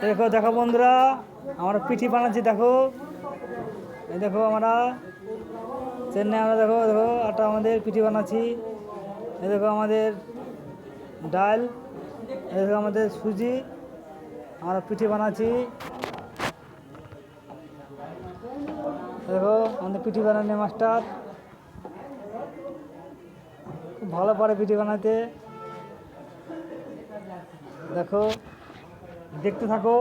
দেখো দেখো বন্ধুরা, আমরা পিঠি বানাচ্ছি। দেখো এই দেখো আমরা চেন্নাই, আমরা দেখো দেখো আটা আমাদের পিঠি বানাচ্ছি। এই দেখো আমাদের ডাল, এই দেখো আমাদের সুজি, আমরা পিঠি বানাচ্ছি। দেখো আমাদের পিঠি বানানো মাস্টার খুব ভালো পারে পিঠি বানাতে। দেখো দেখতে থাকো।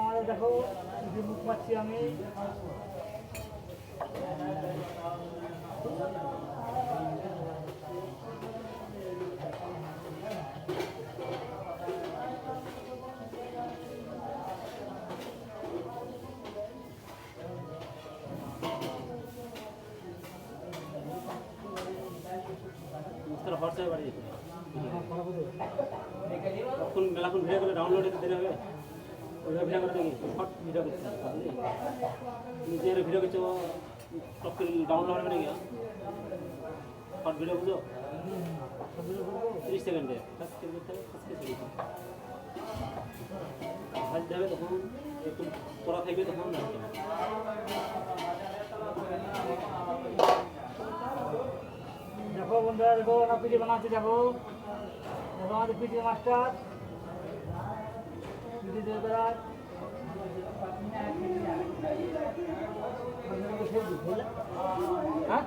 আমাদের দেখো মুখ পাচ্ছি আমি। হোয়াটসঅ্যাপে বাড়ি যেতে তখন মেলাখন ভিডিও করে ডাউনলোড দিতে দেরি হবে। ওইভাবে ভিডিও করে দেখি শর্ট ভিডিও করতে নিজের ভিডিও কিছু টপ করে ডাউনলোড হবে নাকি শর্ট ভিডিও বুঝো 30 সেকেন্ডে ভাজতে হবে, তখন একটু পড়া থাকবে তখন দেখো বন্ধুরা, দেখো আমরা পিঠে বানাচ্ছি। দেখো দেখো আমাদের পিঠে মাস্টার পিঠে দেবরাজ। হ্যাঁ